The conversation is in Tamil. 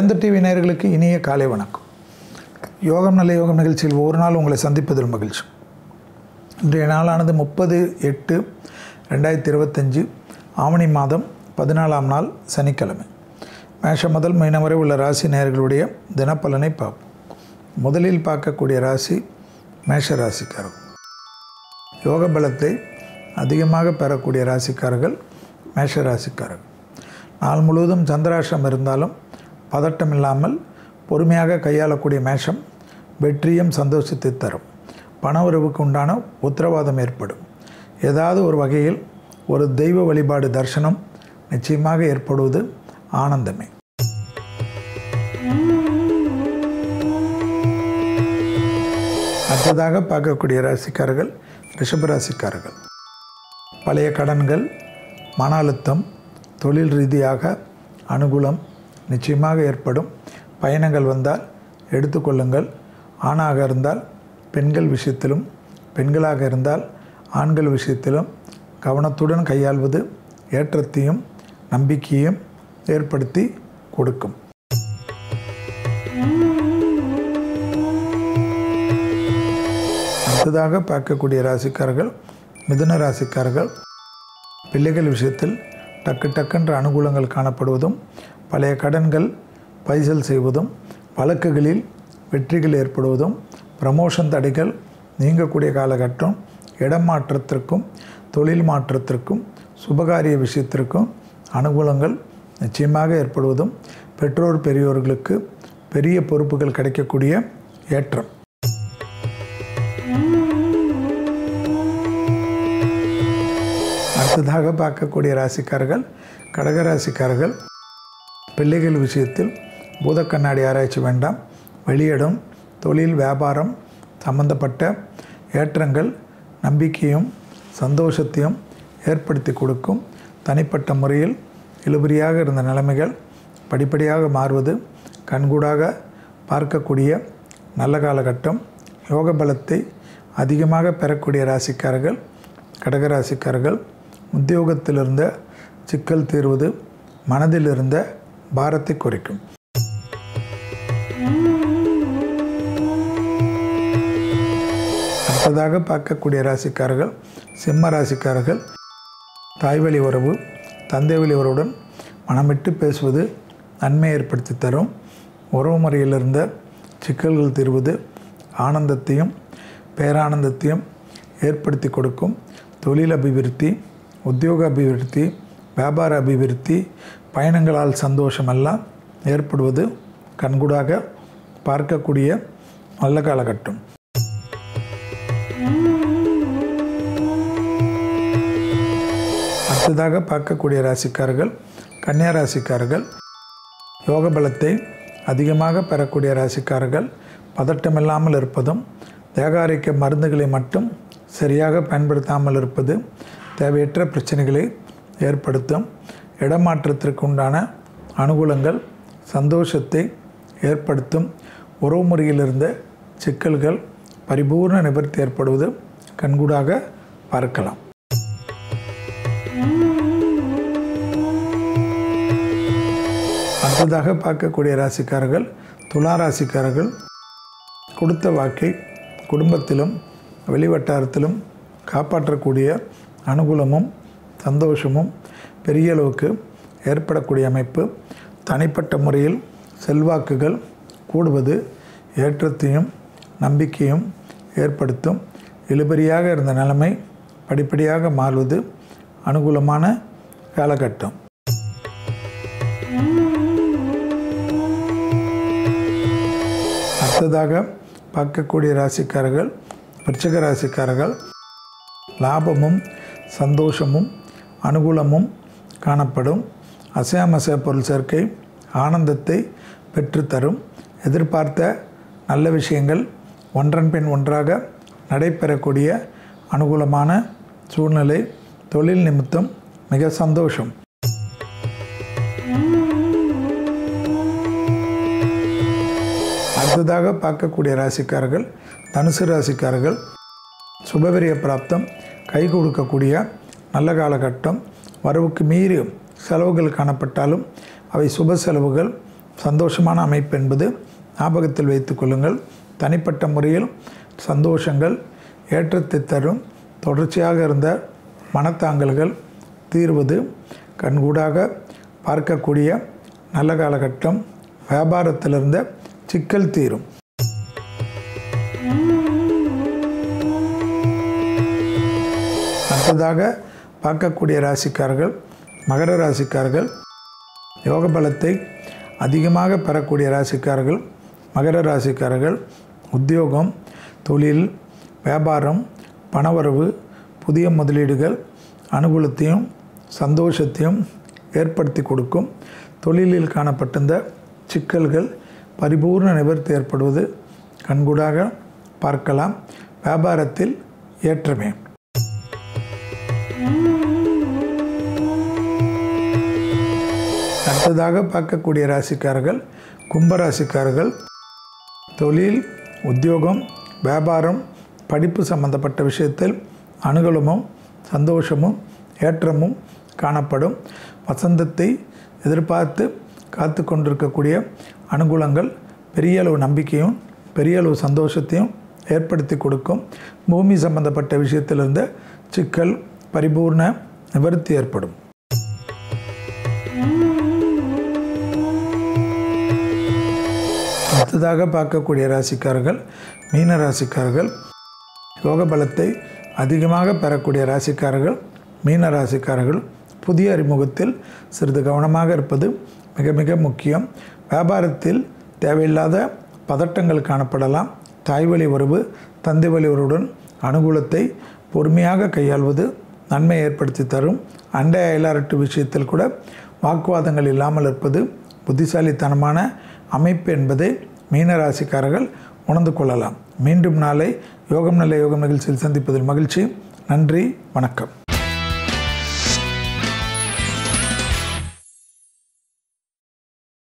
வேந்த டிவி நேயர்களுக்கு இனிய காலை வணக்கம். யோகம் நல்ல யோகம் நிகழ்ச்சியில் ஒரு நாள் உங்களை சந்திப்பதில் மகிழ்ச்சி. இன்றைய நாளானது 30/8/2025 ஆவணி மாதம் 14ஆம் நாள் சனிக்கிழமை. மேஷம் முதல் மீனம் வரை உள்ள ராசி நேயர்களுடைய தினப்பலனை பார்ப்போம். முதலில் பார்க்கக்கூடிய ராசி மேஷ ராசிக்காரர்கள். யோக பலத்தை அதிகமாக பெறக்கூடிய ராசிக்காரர்கள் மேஷ ராசிக்காரர்கள். நாள் முழுவதும் சந்திராஷ்டிரம் இருந்தாலும் பதட்டம் இல்லாமல் பொறுமையாக கையாளக்கூடிய மேஷம் வெற்றியும் சந்தோஷத்தை தரும். பண உறவுக்கு உண்டான உத்தரவாதம் ஏற்படும். ஏதாவது ஒரு வகையில் ஒரு தெய்வ வழிபாடு தரிசனம் நிச்சயமாக ஏற்படுவது ஆனந்தமே. அடுத்ததாக பார்க்கக்கூடிய ராசிக்காரர்கள் ரிஷபராசிக்காரர்கள். பழைய கடன்கள், மன அழுத்தம், தொழில் ரீதியாக அனுகூலம் நிச்சயமாக ஏற்படும். பயணங்கள் வந்தால் எடுத்துக்கொள்ளுங்கள். ஆணாக இருந்தால் பெண்கள் விஷயத்திலும், பெண்களாக இருந்தால் ஆண்கள் விஷயத்திலும் கவனத்துடன் கையாள்வது ஏற்றத்தையும் நம்பிக்கையும் ஏற்படுத்தி கொடுக்கும். அடுத்ததாக பார்க்கக்கூடிய ராசிக்காரர்கள் மிதுன ராசிக்காரர்கள். பிள்ளைகள் விஷயத்தில் டக்குன்ற அனுகூலங்கள் காணப்படுவதும், பழைய கடன்கள் பைசல் செய்வதும், வழக்குகளில் வெற்றிகள் ஏற்படுவதும், ப்ரமோஷன் தடைகள் நீங்கக்கூடிய காலகட்டம், இடம் மாற்றத்திற்கும் தொழில் மாற்றத்திற்கும் சுபகாரிய விஷயத்திற்கும் அனுகூலங்கள் நிச்சயமாக ஏற்படுவதும், பெற்றோர் பெரியோர்களுக்கு பெரிய பொறுப்புகள் கிடைக்கக்கூடிய ஏற்றம். அடுத்ததாக பார்க்கக்கூடிய ராசிக்காரர்கள் கடகராசிக்காரர்கள். பிள்ளைகள் விஷயத்தில் பூத கண்ணாடி ஆராய்ச்சி வேண்டாம். வெளியிடம், தொழில், வியாபாரம் சம்பந்தப்பட்ட ஏற்றங்கள் நம்பிக்கையும் சந்தோஷத்தையும் ஏற்படுத்தி கொடுக்கும். தனிப்பட்ட முறையில் இழுபறியாக இருந்த நிலைமைகள் படிப்படியாக மாறுவது கண்கூடாக பார்க்கக்கூடிய நல்ல காலகட்டம். யோக பலத்தை அதிகமாக பெறக்கூடிய ராசிக்காரர்கள் கடகராசிக்காரர்கள். உத்தியோகத்தில் இருந்த சிக்கல் தீர்வது மனதில் இருந்த பாரத்தை குறைக்கும். அடுத்ததாக பார்க்கக்கூடிய ராசிக்காரர்கள் சிம்ம ராசிக்காரர்கள். தாய்வழி உறவு, தந்தை வழி உறவுடன் மனமிட்டு பேசுவது நன்மை ஏற்படுத்தி தரும். உறவு முறையில் இருந்த சிக்கல்கள் தீர்வது ஆனந்தத்தையும் பேரானந்தத்தையும் ஏற்படுத்தி கொடுக்கும். தொழில் அபிவிருத்தி, உத்தியோக அபிவிருத்தி, வியாபார அபிவிருத்தி, பயணங்களால் சந்தோஷமெல்லாம் ஏற்படுவது கண்கூடாக பார்க்கக்கூடிய நல்ல காலகட்டம். அடுத்ததாக பார்க்கக்கூடிய ராசிக்காரர்கள் கன்னியா ராசிக்காரர்கள். யோக பலத்தை அதிகமாக பெறக்கூடிய ராசிக்காரர்கள் பதட்டமில்லாமல் இருப்பதும், தேகாரிக்க மருந்துகளை மட்டும் சரியாக பயன்படுத்தாமல் இருப்பது தேவையற்ற பிரச்சனைகளை ஏற்படுத்தும். இடமாற்றத்திற்கு உண்டான அனுகூலங்கள் சந்தோஷத்தை ஏற்படுத்தும். உறவு முறையில் இருந்த சிக்கல்கள் பரிபூர்ண நிவர்த்தி ஏற்படுவது கண்கூடாக பார்க்கலாம். அடுத்ததாக பார்க்கக்கூடிய ராசிக்காரர்கள் துலா ராசிக்காரர்கள். கொடுத்த வாக்கை குடும்பத்திலும் வெளிவட்டாரத்திலும் காப்பாற்றக்கூடிய அனுகூலமும் சந்தோஷமும் பெரிய அளவுக்கு ஏற்படக்கூடிய அமைப்பு. தனிப்பட்ட முறையில் செல்வாக்குகள் கூடுவது ஏற்றத்தையும் நம்பிக்கையும் ஏற்படுத்தும். இழுபறியாக இருந்த நிலைமை படிப்படியாக மாறுவது அனுகூலமான காலகட்டம். அடுத்ததாக பார்க்கக்கூடிய ராசிக்காரர்கள் விருச்சிக ராசிக்காரர்கள். லாபமும் சந்தோஷமும் அனுகூலமும் காணப்படும். அசையாமசைய பொருள் சேர்க்கை ஆனந்தத்தை பெற்றுத்தரும். எதிர்பார்த்த நல்ல விஷயங்கள் ஒன்றன் பின் ஒன்றாக நடைபெறக்கூடிய அனுகூலமான சூழ்நிலை. தொழில் நிமித்தம் மிக சந்தோஷம். அடுத்ததாக பார்க்கக்கூடிய ராசிக்காரர்கள் தனுசு ராசிக்காரர்கள். சுபவிரிய பிராப்தம் கை கொடுக்கக்கூடிய நல்ல காலகட்டம். வரவுக்கு மீறி செலவுகள் காணப்பட்டாலும் அவை சுப செலவுகள் சந்தோஷமான அமைப்பு என்பது ஞாபகத்தில் வைத்துக் கொள்ளுங்கள். தனிப்பட்ட முறையில் சந்தோஷங்கள் ஏற்றத்தை தரும். தொடர்ச்சியாக இருந்த மனத்தாங்கல்கள் தீர்வது கண்கூடாக பார்க்கக்கூடிய நல்ல காலகட்டம். வியாபாரத்தில் இருந்த சிக்கல் தீரும். அடுத்ததாக பார்க்கக்கூடிய ராசிக்காரர்கள் மகர ராசிக்காரர்கள். யோக பலத்தை அதிகமாக பெறக்கூடிய ராசிக்காரர்கள் மகர ராசிக்காரர்கள். உத்தியோகம், தொழில், வியாபாரம், பணவரவு, புதிய முதலீடுகள் அனுகூலத்தையும் சந்தோஷத்தையும் ஏற்படுத்தி கொடுக்கும். தொழிலில் காணப்பட்டிருந்த சிக்கல்கள் பரிபூர்ண நிவர்த்தி ஏற்படுவது கண்கூடாக பார்க்கலாம். வியாபாரத்தில் ஏற்றமே. அடுத்ததாக பார்க்கக்கூடிய ராசிக்காரர்கள் கும்பராசிக்காரர்கள். தொழில், உத்தியோகம், வியாபாரம், படிப்பு சம்பந்தப்பட்ட விஷயத்தில் அனுகூலமும் சந்தோஷமும் ஏற்றமும் காணப்படும். வசந்தத்தை எதிர்பார்த்து காத்து கொண்டிருக்கக்கூடிய அனுகூலங்கள் பெரிய அளவு நம்பிக்கையும் பெரிய அளவு சந்தோஷத்தையும் ஏற்படுத்தி கொடுக்கும். பூமி சம்பந்தப்பட்ட விஷயத்திலிருந்த சிக்கல் பரிபூர்ண நிவர்த்தி ஏற்படும். அடுத்ததாக பார்க்கக்கூடிய ராசிக்காரர்கள் மீன ராசிக்காரர்கள். யோக பலத்தை அதிகமாக பெறக்கூடிய ராசிக்காரர்கள் மீன ராசிக்காரர்கள். புதிய அறிமுகத்தில் சிறிது கவனமாக இருப்பது மிக மிக முக்கியம். வியாபாரத்தில் தேவையில்லாத பதட்டங்கள் காணப்படலாம். தாய்வழி உறவு, தந்தை வழி உறவுடன் அனுகூலத்தை பொறுமையாக கையாள்வது நன்மை ஏற்படுத்தி தரும். அண்டை அயலாரட்டு விஷயத்தில் கூட வாக்குவாதங்கள் இல்லாமல் இருப்பது புத்திசாலித்தனமான அமைப்பு என்பதை மீனராசிக்காரர்கள் உணர்ந்து கொள்ளலாம். மீண்டும் நாளை யோகம் நல்ல யோகம் நிகழ்ச்சியில் சந்திப்பதில் மகிழ்ச்சி. நன்றி, வணக்கம்.